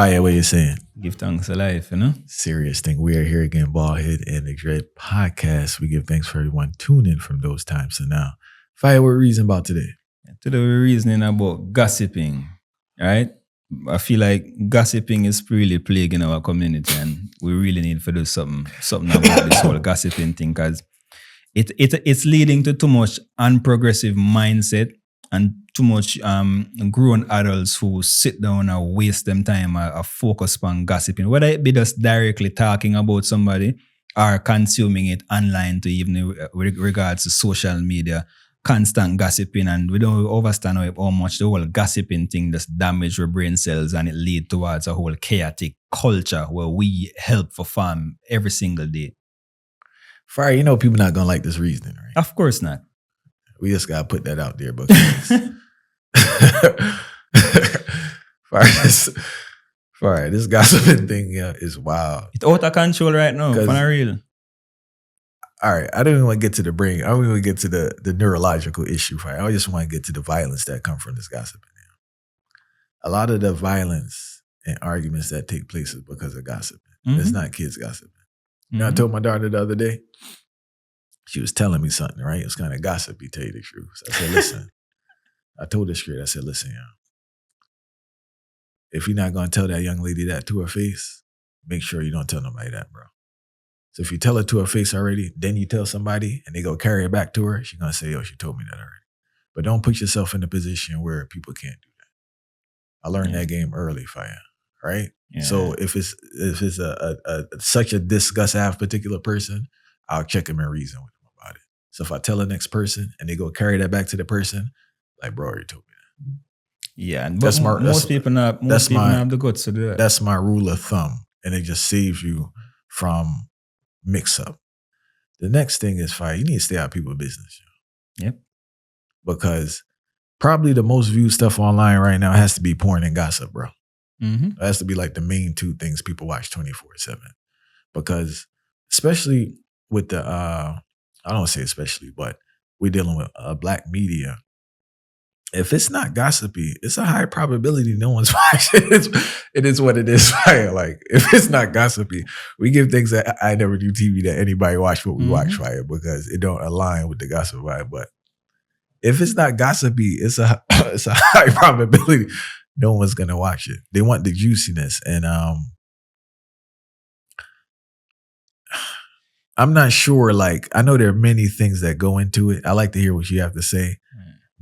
Fire, what you saying? Give thanks to life, you know? Serious thing. We are here again, Baldhead and the Dread Podcast. We give thanks for everyone tuning from those times to now. Fire, what reason about today? Today we're reasoning about gossiping, right? I feel like gossiping is really plaguing our community and we really need to do something about this whole gossiping thing because it's leading to too much unprogressive mindset and too much grown adults who sit down and waste them time and focus on gossiping. Whether it be just directly talking about somebody or consuming it online to even with regards to social media, constant gossiping, and we don't understand how much the whole gossiping thing just damage our brain cells and it lead towards a whole chaotic culture where we help for farm every single day. Fire, you know people not gonna like this reasoning, right? Of course not. We just gotta put that out there because Fire, this gossiping thing is wild. It's out of control right now, for real. All right, I don't even want to get to the brain. I don't even get to the neurological issue. Fire. I just want to get to the violence that come from this gossiping. A lot of the violence and arguments that take place is because of gossiping. Mm-hmm. It's not kids gossiping. You know, I told my daughter the other day, she was telling me something, right? It was kind of gossipy, tell you the truth. So I said, listen, I told her straight, I said, listen, if you're not going to tell that young lady that to her face, make sure you don't tell nobody that, bro. So if you tell her to her face already, then you tell somebody and they go carry it back to her, she's going to say, she told me that already. But don't put yourself in a position where people can't do that. I learned that game early, Fire, right? Yeah. So if it's such a disgust I have a particular person, I'll check them and reason with them about it. So if I tell the next person and they go carry that back to the person, like, bro, you told me that. Yeah, but most people have the guts to do that. That's my rule of thumb, and it just saves you from mix-up. The next thing is, Fire, you need to stay out of people's business. Yep. Because probably the most viewed stuff online right now has to be porn and gossip, bro. Mm-hmm. It has to be like the main two things people watch 24/7. Because especially with the, I don't want to say especially, but we're dealing with black media. If it's not gossipy, it's a high probability no one's watching. It is what it is, Fire. Like, if it's not gossipy, we give things that I never do TV that anybody watch what we watch, Fire, because it don't align with the gossip vibe. But if it's not gossipy, it's a high probability no one's gonna watch it. They want the juiciness, and I'm not sure. Like, I know there are many things that go into it. I like to hear what you have to say.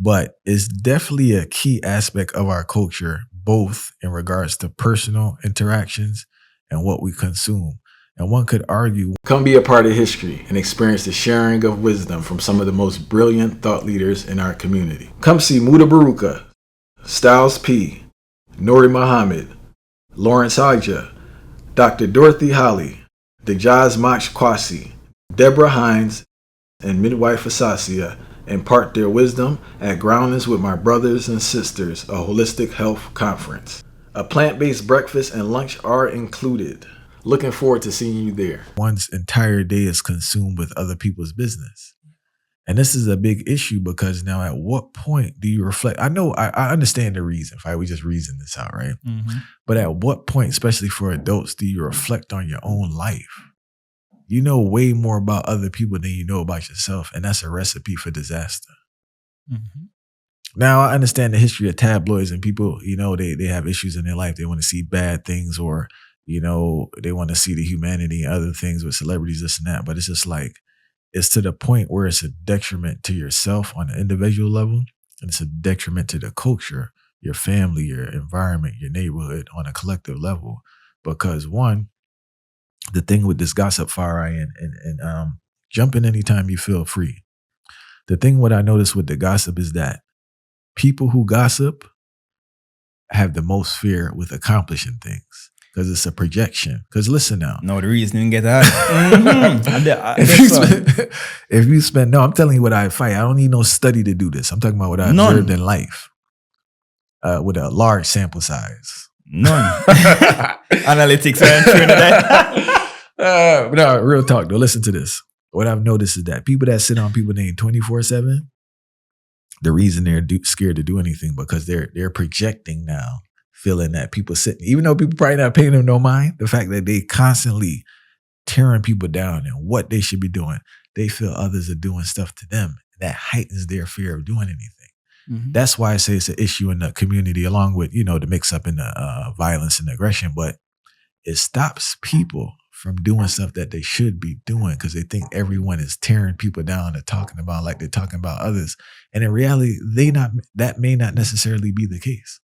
But it's definitely a key aspect of our culture, both in regards to personal interactions and what we consume. And one could argue, come be a part of history and experience the sharing of wisdom from some of the most brilliant thought leaders in our community. Come see Muda Baruka, Styles P, Nori Muhammad, Lawrence Haja, Dr. Dorothy Holly, Dejaz Mach Kwasi, Deborah Hines, and Midwife Asasia impart their wisdom at Groundings with My Brothers and Sisters, a holistic health conference. A plant-based breakfast and lunch are included. Looking forward to seeing you there. One's entire day is consumed with other people's business. And this is a big issue because now at what point do you reflect? I know, I understand the reason. We just reason this out, right? Mm-hmm. But at what point, especially for adults, do you reflect on your own life? You know way more about other people than you know about yourself, and that's a recipe for disaster. Mm-hmm. Now, I understand the history of tabloids and people, they have issues in their life. They want to see bad things or, they want to see the humanity and other things with celebrities, this and that. But it's just like, it's to the point where it's a detriment to yourself on an individual level, and it's a detriment to the culture, your family, your environment, your neighborhood on a collective level. Because one, the thing with this gossip, Fire, and jump in anytime you feel free. The thing what I noticed with the gossip is that people who gossip have the most fear with accomplishing things because it's a projection. Because listen now. No, the reason you get that. If you spend, I'm telling you what I fight. I don't need no study to do this. I'm talking about what I observed in life with a large sample size. None. Analytics are entering that. No, real talk though. Listen to this. What I've noticed is that people that sit on people named 24/7, the reason they're scared to do anything because they're projecting now feeling that people sitting, even though people probably not paying them no mind, the fact that they constantly tearing people down and what they should be doing, they feel others are doing stuff to them. That heightens their fear of doing anything. Mm-hmm. That's why I say it's an issue in the community, along with, the mix up in the violence and aggression, but it stops people from doing stuff that they should be doing because they think everyone is tearing people down and talking about like they're talking about others. And in reality, that may not necessarily be the case.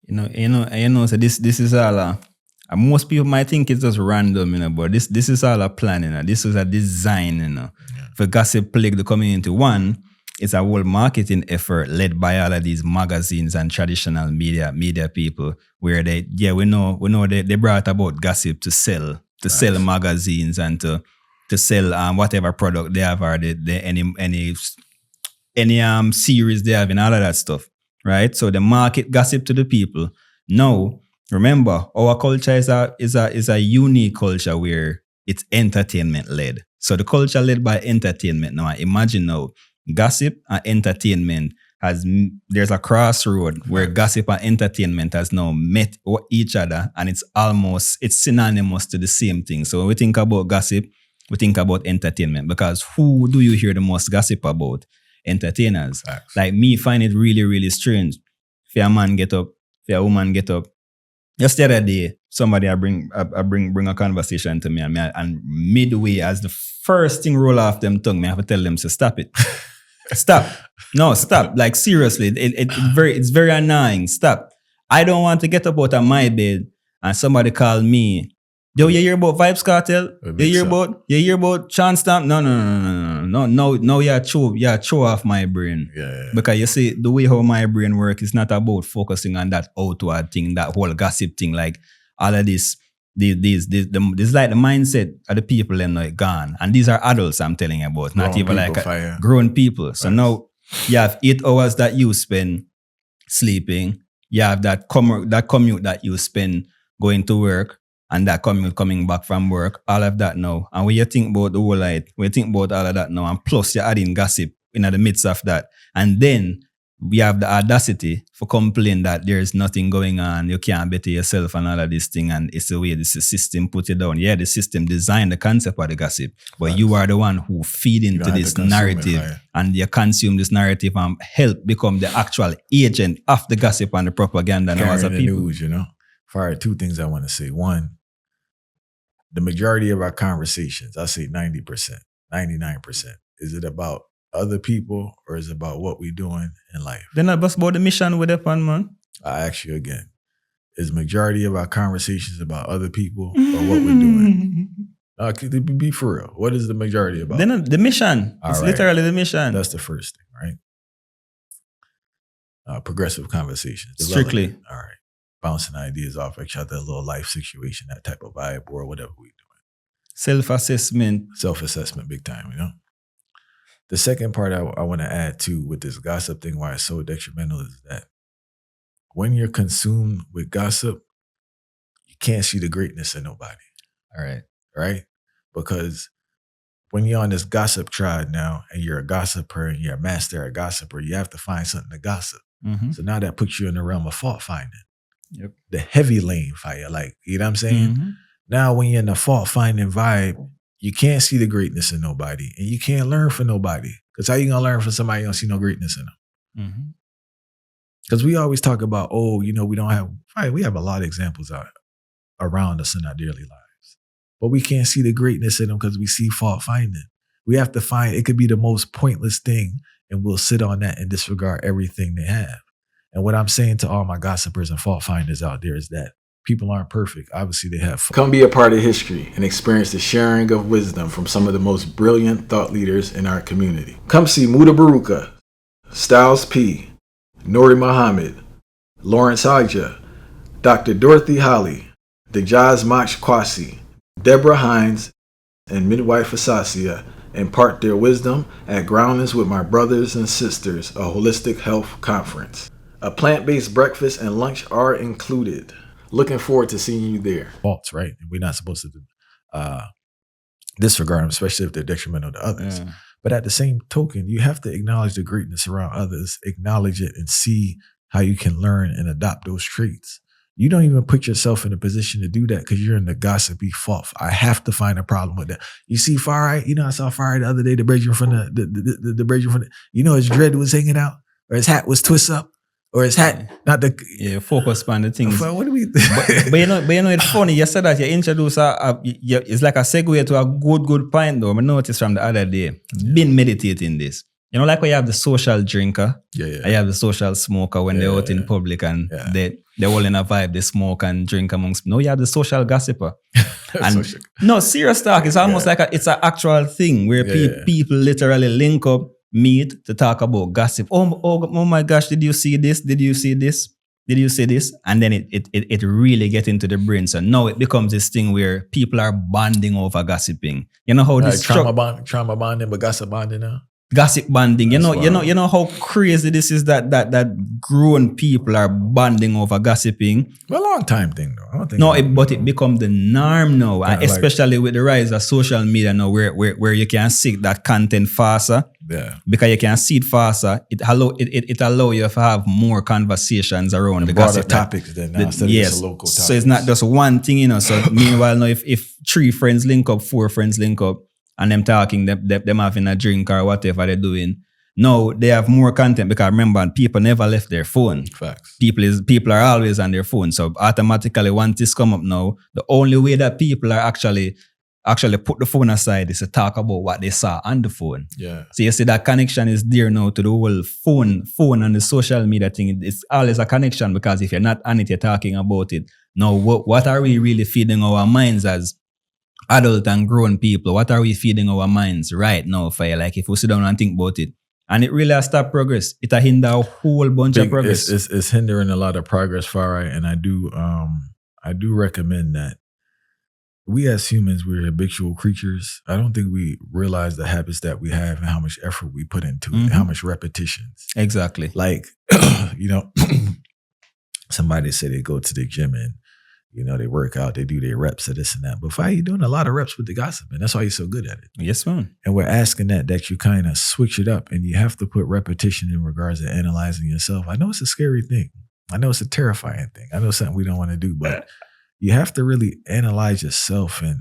So this is all most people might think it's just random, but this is all a plan, this is a design, for Gossip Plague the community. One, it's a whole marketing effort led by all of these magazines and traditional media people where we know they brought about gossip to sell magazines and to sell whatever product they have or any series they have and all of that stuff, right? So they market gossip to the people. Now, remember, our culture is a unique culture where it's entertainment led. So the culture led by entertainment. Now, imagine now, gossip and entertainment there's a crossroad where gossip and entertainment has now met each other, and it's synonymous to the same thing. So when we think about gossip, we think about entertainment, because who do you hear the most gossip about? Entertainers. Facts. Like me, find it really, really strange. If a man get up, if a woman get up. Just the other day, somebody I bring a conversation to me, and midway, as the first thing roll off them tongue, I have to tell them to stop it. Stop. No, stop. Like seriously, it's very annoying. Stop. I don't want to get up out of my bed and somebody call me. Yo, you hear about Vibes Cartel? You hear about Sean Stamp? No, you throw off my brain. Yeah. Because you see, the way how my brain works is not about focusing on that outward thing, that whole gossip thing, like all of this. This like the mindset of the people and like gone. And these are adults I'm telling you about, not even like grown people. So now you have 8 hours that you spend sleeping. You have that commute that you spend going to work, and that commute coming back from work. All of that now. And when you think about the whole light, when you think about all of that now, and plus you're adding gossip in the midst of that. And then we have the audacity for complain that there's nothing going on, you can't better yourself and all of this thing, and it's the way the system put it down. Yeah, the system designed the concept of the gossip, but you are the one who feed into this narrative, and you consume this narrative and help become the actual agent of the gossip and the propaganda. Now as a people. News, Fire, 2 things I want to say. One, the majority of our conversations, I say 90%, 99%, is it about other people or is it about what we're doing in life? Then I bust about the mission with that one, man. I ask you again, is majority of our conversations about other people or what we're doing? Be for real. What is the majority about? Then the mission. It's literally the mission. That's the first thing, right? Progressive conversations. Strictly. All right. Bouncing ideas off each other, a little life situation, that type of vibe, or whatever we're doing. Self-assessment. Self-assessment, big time, The second part I want to add too with this gossip thing, why it's so detrimental, is that when you're consumed with gossip, you can't see the greatness in nobody. All right. Right? Because when you're on this gossip tribe now and you're a gossiper and you're a master at gossiper, you have to find something to gossip. Mm-hmm. So now that puts you in the realm of fault finding. Yep. The heavy lane fire, like, you know what I'm saying? Mm-hmm. Now when you're in the fault finding vibe, you can't see the greatness in nobody, and you can't learn from nobody. Because how you gonna learn from somebody you don't see no greatness in them? Because we always talk about, we don't have, we have a lot of examples around us in our daily lives, but we can't see the greatness in them because we see fault finding. We have to find, it could be the most pointless thing, and we'll sit on that and disregard everything they have. And what I'm saying to all my gossipers and fault finders out there is that people aren't perfect. Obviously, they have. Come be a part of history and experience the sharing of wisdom from some of the most brilliant thought leaders in our community. Come see Muda Baruka, Styles P, Nori Muhammad, Lawrence Haja, Dr. Dorothy Holly, Dejaz Mach Kwasi, Deborah Hines, and Midwife Asasia impart their wisdom at Groundings with My Brothers and Sisters, a holistic health conference. A plant-based breakfast and lunch are included. Looking forward to seeing you there. Faults, right? We're not supposed to disregard them, especially if they're detrimental to others. Yeah. But at the same token, you have to acknowledge the greatness around others, acknowledge it, and see how you can learn and adopt those traits. you don't even put yourself in a position to do that because you're in the gossipy fluff. I have to find a problem with that. You see Far Right? You know, I saw Far Right the other day, the bridge in front of the bridge in front of, you know, his dread was hanging out, or his hat was twisted up, or his hat, not the... Yeah, focus on the things. What do we... but you know, it's funny. You said that you introduced it's like a segue to a good point though. I noticed from the other day, been meditating this. You know, like when you have the social drinker, and you have the social smoker when they're out in public and they're all in a vibe, they smoke and drink amongst. No, you have the social gossiper. And no, serious talk. It's almost like it's an actual thing where people literally link up, meet to talk about gossip. Oh my gosh, did you see this? Did you see this? Did you say this? And then it really get into the brain. So now it becomes this thing where people are bonding over gossiping. You know how this trauma bonding, but gossip bonding now. Gossip bonding. You know how crazy this is that grown people are bonding over gossiping. Well, a long time thing though. I don't think but it become the norm now, and especially with the rise of social media now, where you can see that content faster. Yeah. Because you can see it faster, it allow you to have more conversations around the gossip topics then now, instead of just a local topic. So it's not just one thing, you know. So meanwhile now, if 3 friends link up, 4 friends link up, and them talking, them having a drink or whatever they're doing. No, they have more content because remember, people never left their phone. Facts. People are always on their phone. So automatically, once this come up now, the only way that people are actually put the phone aside is to talk about what they saw on the phone. Yeah. So you see that connection is there now to the whole phone and the social media thing. It's always a connection because if you're not on it, you're talking about it. Now, what are we really feeding our minds as adult and grown people? What are we feeding our minds right now, Fire? Like if we sit down and think about it, and it really has stopped progress. It has hindered a whole bunch of progress. It's hindering a lot of progress, Far Right. And I do recommend that we as humans, we're habitual creatures. I don't think we realize the habits that we have and how much effort we put into it, and how much repetitions. Exactly. Like, you know, somebody said they go to the gym and, you know, they work out, they do their reps of this and that. But Fire, you're doing a lot of reps with the gossip, and that's why you're so good at it. Yes, man. And we're asking that you kind of switch it up, and you have to put repetition in regards to analyzing yourself. I know it's a scary thing. I know it's a terrifying thing. I know something we don't want to do, but you have to really analyze yourself and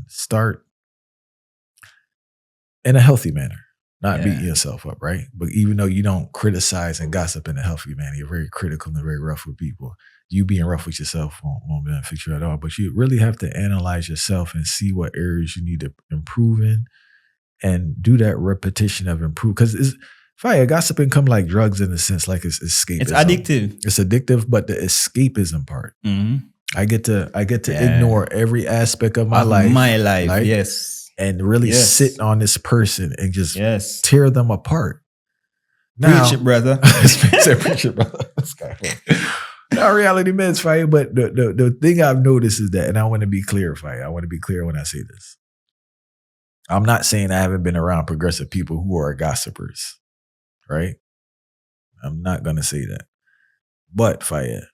start in a healthy manner, not beating yourself up, right? But even though you don't criticize and gossip in a healthy manner, you're very critical and very rough with people. You being rough with yourself won't benefit you at all. But you really have to analyze yourself and see what areas you need to improve in, and do that repetition of improve. Because Fire, gossiping come like drugs in a sense, like it's escapism. It's addictive. It's addictive, but the escapism part. Mm-hmm. I get to ignore every aspect of my life. My life, yes. And really sit on this person and just tear them apart. Now, preach it, brother. Preach it, brother. Not reality men's Fire, but the thing I've noticed is that, and I want to be clear, Fire. I want to be clear when I say this. I'm not saying I haven't been around progressive people who are gossipers, right? I'm not going to say that. But Fire,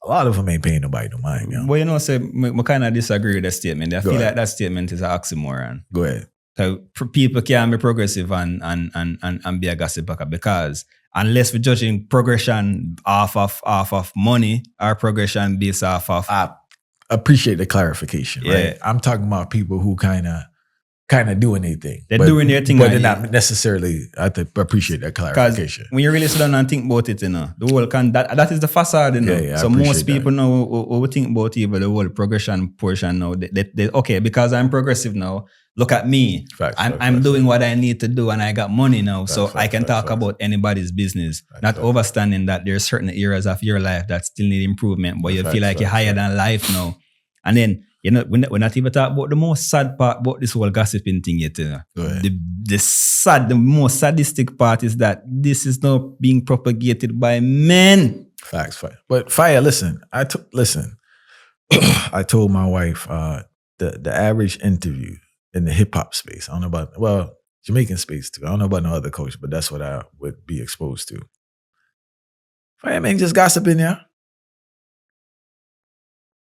a lot of them ain't paying nobody no mind. Well, you know, I kind of disagree with that statement. I feel like that statement is an oxymoron. Go ahead. So people can be progressive and be a gossiper because unless we're judging progression off of money, our progression based off of... I appreciate the clarification, right? I'm talking about people who kind of doing their thing. They're doing their thing. But they're not necessarily... I appreciate that clarification. When you really sit down and think about it, you know, the whole that is the facade, you know. Yeah, so most people know what we think about even the whole progression portion now. They okay, because I'm progressive now, look at me. I'm doing what I need to do and I got money now. So I can talk about anybody's business. Not overstanding that there's certain areas of your life that still need improvement, but you feel like you're higher than life now. And then, you know, we're not even talking about the most sad part about this whole gossiping thing yet. The most sadistic part is that this is now being propagated by men. Facts, Fire. But Fire, listen, I told my wife the average interview in the hip hop space, I don't know about, Jamaican space too. I don't know about no other culture, but that's what I would be exposed to. Fire, man, just gossiping, yeah.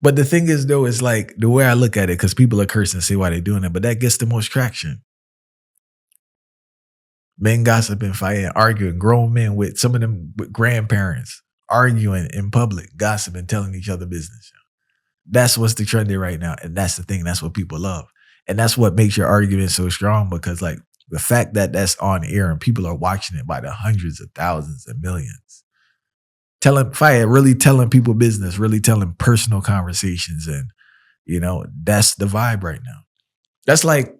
But the thing is, though, is like the way I look at it, because people are cursing and say why they're doing it, but that gets the most traction. Men gossiping, fighting, arguing, grown men with some of them with grandparents arguing in public, gossiping, telling each other business. That's what's the trendy right now. And that's the thing. That's what people love. And that's what makes your argument so strong, because like the fact that that's on air and people are watching it by the hundreds of thousands and millions. Really telling people business, really telling personal conversations. And, that's the vibe right now. That's like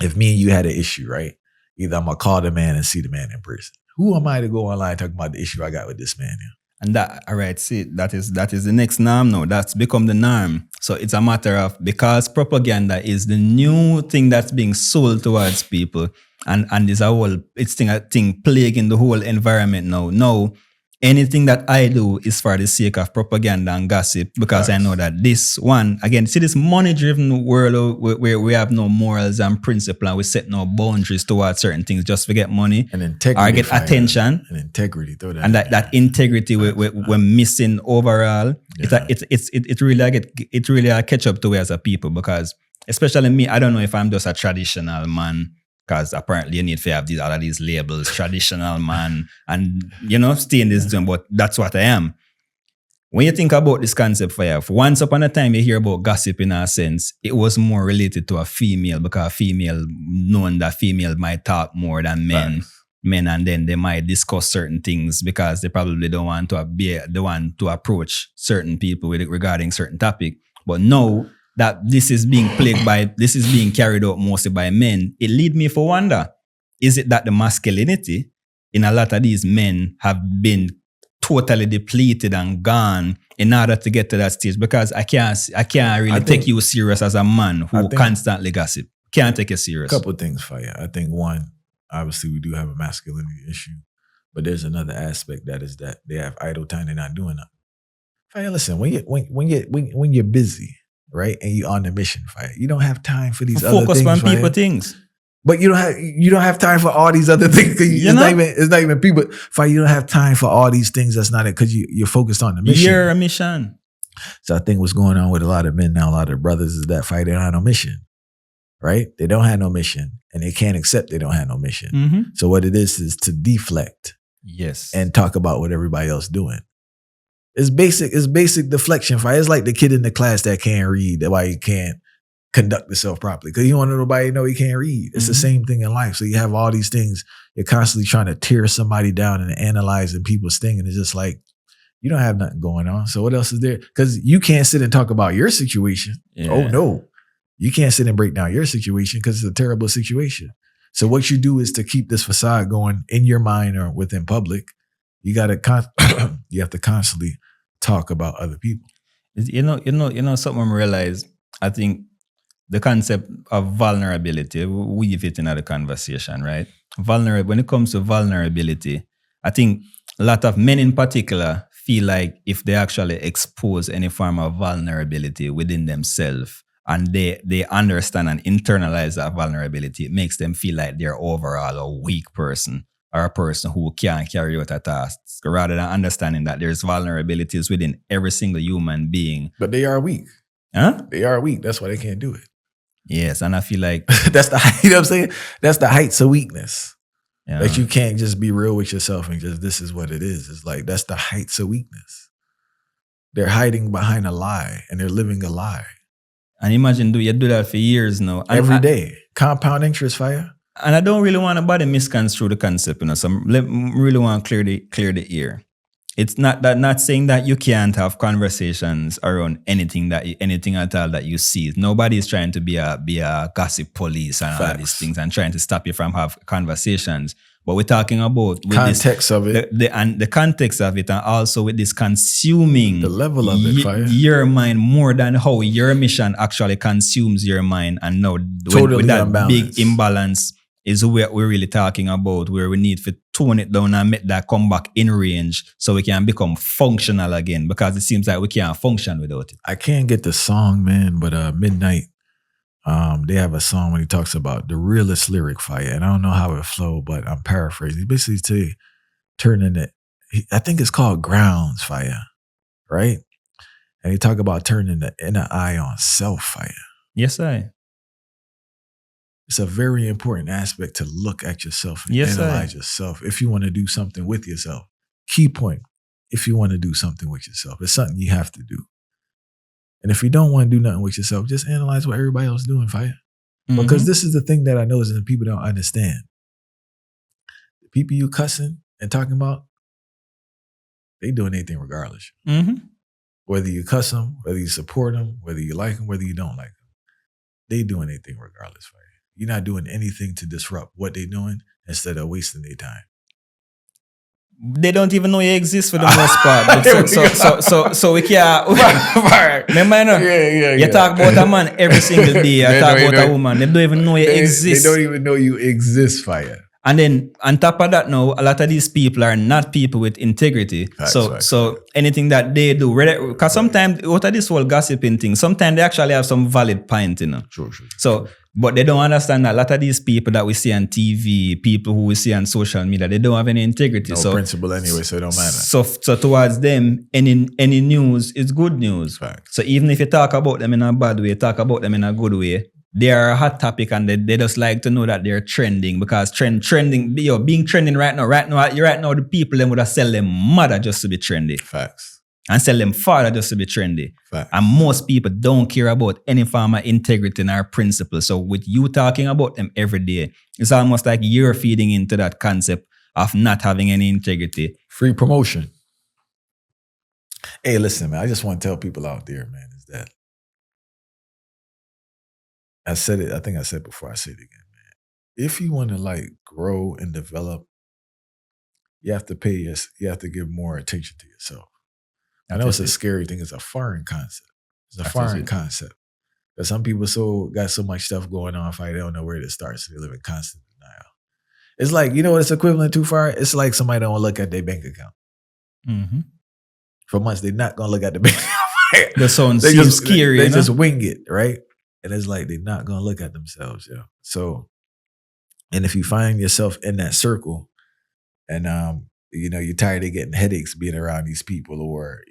if me and you had an issue, right? Either I'm going to call the man and see the man in person. Who am I to go online talking about the issue I got with this man? And that, all right, see, that is the next norm now. That's become the norm. So it's a matter of, because propaganda is the new thing that's being sold towards people, and there's a thing plaguing the whole environment now. Now, anything that I do is for the sake of propaganda and gossip, because I know that this one, again, see this money-driven world where we have no morals and principle, and we set no boundaries towards certain things just to get money and integrity, or get attention. And integrity, throw that. And that integrity we're missing overall. Yeah. It really catch up to we as a people, because especially me, I don't know if I'm just a traditional man. Because apparently you need to have all of these labels, traditional man, and stay in this zone, but that's what I am. When you think about this concept, for once upon a time you hear about gossip in a sense, it was more related to a female, because knowing that female might talk more than men. Right. Men, and then they might discuss certain things because they probably don't want to be the one to approach certain people regarding certain topic. But now that this is being carried out mostly by men, it lead me for wonder, is it that the masculinity in a lot of these men have been totally depleted and gone in order to get to that stage? Because I can't really take you serious as a man who constantly gossip. Can't take you serious. A couple of things for you. I think one, obviously we do have a masculinity issue, but there's another aspect, that is that they have idle time, they're not doing nothing. Fire, listen, when you're busy, right, and you're on the mission, fire, you don't have time for these other things. Focus on people things. But you don't have time for all these other things. It's not even people. Fire, you don't have time for all these things. That's not it, because you're focused on the mission. You're a mission. So I think what's going on with a lot of men now, a lot of brothers, is that fire, they don't have no mission. Right? They don't have no mission, and they can't accept they don't have no mission. Mm-hmm. So what it is to deflect. Yes. And talk about what everybody else doing. It's basic deflection. It's like the kid in the class that can't read, that's why he can't conduct himself properly, because you want nobody to know he can't read. It's the same thing in life. So you have all these things, you're constantly trying to tear somebody down and analyzing people's thing, and it's just like, you don't have nothing going on. So what else is there? Because you can't sit and talk about your situation. Yeah. Oh no. You can't sit and break down your situation because it's a terrible situation. So what you do is to keep this facade going in your mind or within public. You got to you have to constantly talk about other people. Something I realized. I think the concept of vulnerability, weave it in the conversation, right? When it comes to vulnerability, I think a lot of men in particular feel like if they actually expose any form of vulnerability within themselves, and they understand and internalize that vulnerability, it makes them feel like they're overall a weak person, or a person who can't carry out a task, rather than understanding that there's vulnerabilities within every single human being. But they are weak. Huh? They are weak. That's why they can't do it. Yes, and I feel like that's the you know what I'm saying? That's the heights of weakness. Yeah. That you can't just be real with yourself and just, this is what it is. It's like, that's the heights of weakness. They're hiding behind a lie, and they're living a lie. And imagine you do that for years now. Every day. Compound interest, fire. And I don't really want to misconstrue the concept, so I really want to clear the ear. It's not saying that you can't have conversations around anything at all that you see. Nobody is trying to be a gossip police and all these things and trying to stop you from have conversations. But we're talking about context of it, the context of it, and also with this consuming the level of it, fire. Your mind more than how your mission actually consumes your mind. And now with that big imbalance is what we're really talking about, where we need to tone it down and make that come back in range so we can become functional again, because it seems like we can't function without it. I can't get the song, man, but Midnight, they have a song when he talks about the realest lyric, fire, and I don't know how it flowed, but I'm paraphrasing. He basically say, turning it, I think it's called Grounds, fire, right? And he talk about turning the inner eye on self, fire. Yes, I. It's a very important aspect to look at yourself and analyze yourself if you want to do something with yourself. Key point, if you want to do something with yourself. It's something you have to do. And if you don't want to do nothing with yourself, just analyze what everybody else is doing, fire. Because this is the thing that I know is that people don't understand. The people you cussing and talking about, they doing anything regardless. Whether you cuss them, whether you support them, whether you like them, whether you don't like them, they doing anything regardless, fire. You're not doing anything to disrupt what they're doing instead of wasting their time. They don't even know you exist for the most part. So we can't. Remember, you know? Yeah. You talk about a man every single day. You talk about a woman. They don't even know you exist. They don't even know you exist, fire. And then on top of that, now a lot of these people are not people with integrity. So anything that they do, because sometimes what are this whole gossiping thing? Sometimes they actually have some valid point, you know. True. But they don't understand that a lot of these people that we see on TV, people who we see on social media, they don't have any integrity. No principle anyway, so it don't matter. So towards them, any news is good news. Facts. So even if you talk about them in a bad way, talk about them in a good way, they are a hot topic and they just like to know that they're trending because trending, being trending right now, the people them would have sell them mother just to be trendy. Facts. And sell them father just to be trendy. Facts. And most people don't care about any form of integrity in our principles. So with you talking about them every day, it's almost like you're feeding into that concept of not having any integrity. Free promotion. Hey, listen, man, I just want to tell people out there, man, is that I said it, I think I said before, I say it again, man. If you want to like grow and develop, you have to give more attention to yourself. I know it's a scary thing. It's a foreign concept. Concept. But some people got so much stuff going on, they don't know where to start, so they live in constant denial. It's like, you know what it's equivalent to, far? It's like somebody don't look at their bank account. For months, they're not going to look at the bank account. That sounds scary. They just wing it, right? And it's like they're not going to look at themselves. Yeah. So, and if you find yourself in that circle and, you're tired of getting headaches being around these people or,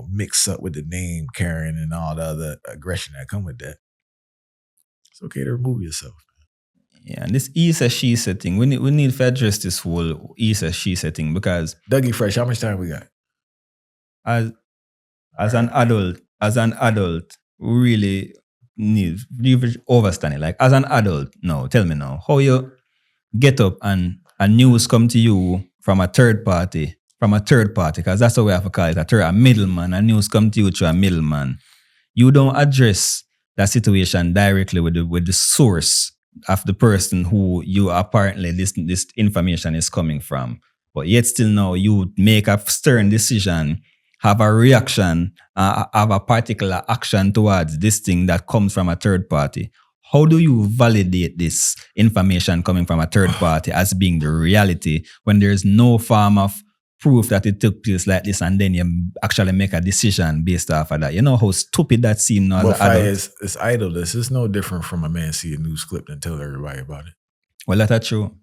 mix up with the name carrying and all the other aggression that come with that, it's okay to remove yourself. Yeah, and this he said, she said thing, we need to address this whole he said, she said thing because... Dougie Fresh, how much time we got? As an adult, we really need to overstand it. Like, as an adult, no, tell me now, how you get up and news come to you from a third party, because that's what we have to call it, a middleman, and news come to you through a middleman. You don't address that situation directly with the source of the person who you apparently this information is coming from. But yet still now you make a stern decision, have a reaction, have a particular action towards this thing that comes from a third party. How do you validate this information coming from a third party as being the reality when there's no form of proof that it took place like this, and then you actually make a decision based off of that? You know how stupid that seems now as an adult? It's idleness. It's no different from a man see a news clip and tell everybody about it. Well, that's true.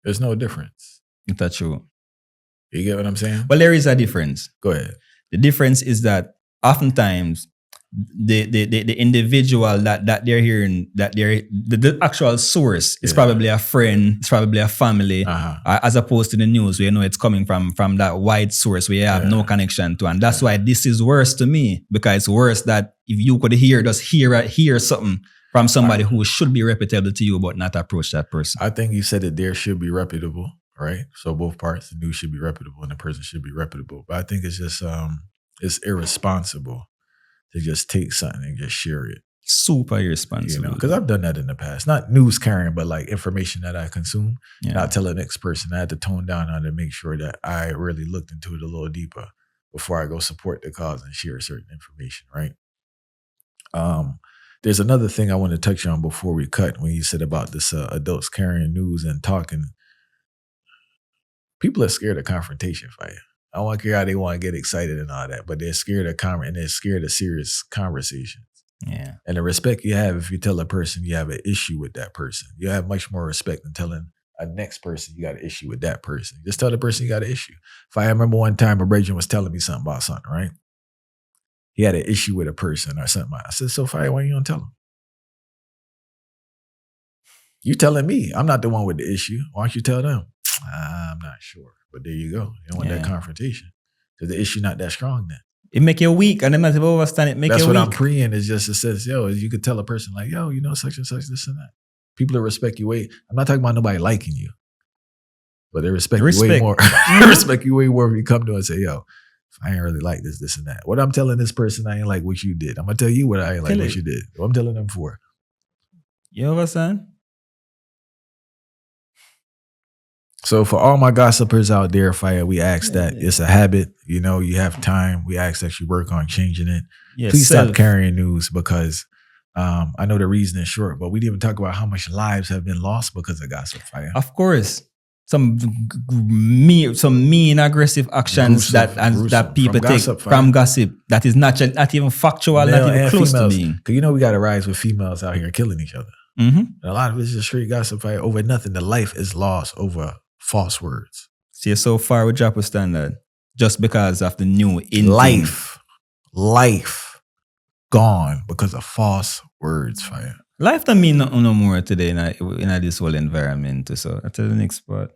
There's no difference. That's true. You get what I'm saying? Well, there is a difference. Go ahead. The difference is that oftentimes the individual that they're hearing, that they're the actual source is probably a friend, it's probably a family, as opposed to the news where it's coming from that wide source where you have no connection to. And that's why this is worse to me, because it's worse that if you could hear something from somebody who should be reputable to you but not approach that person. I think you said it there should be reputable, right? So both parts, the news should be reputable and the person should be reputable. But I think it's just it's irresponsible to just take something and just share it. Super irresponsible. Because I've done that in the past. Not news carrying, but like information that I consume. Not tell the next person. I had to tone down on it to make sure that I really looked into it a little deeper before I go support the cause and share certain information, right? There's another thing I want to touch on before we cut when you said about this adults carrying news and talking. People are scared of confrontation, fire. I don't care how they want to get excited and all that, but they're scared of and they're scared of serious conversations. Yeah. And the respect you have if you tell a person you have an issue with that person, you have much more respect than telling a next person you got an issue with that person. Just tell the person you got an issue. If I remember one time a Bridget was telling me something about something, right? He had an issue with a person or something. I said, so Fire, why you don't tell him? You telling me. I'm not the one with the issue. Why don't you tell them? I'm not sure. But there you go. You don't want that confrontation. Because the issue not that strong then. It make you weak, and then I overstand it. That's you what weak. I'm preying is just, it says, yo, you could tell a person like, yo, you know, such and such, this and that. People that respect you way. I'm not talking about nobody liking you, but they respect you way more. They respect you way more if you come to them and say, yo, I ain't really like this and that. What I'm telling this person, I ain't like what you did. I'm gonna tell you what I ain't like what you did. What I'm telling them for. You understand? So for all my gossipers out there, Fire, we ask that it's a habit. You know, you have time. We ask that you work on changing it. Yes, please stop carrying news because I know the reason is short, but we didn't even talk about how much lives have been lost because of gossip, Fire. Of course. Some mean, aggressive actions that people take from gossip that is not even factual, male not even close females, to being. Because you know we got a rise with females out here killing each other. Mm-hmm. And a lot of it's just straight gossip, Fire, over nothing. The life is lost over false words. See, so far we drop a standard just because of the new life gone because of false words, Fire. Life don't mean no more today in this whole environment. So I tell the next part.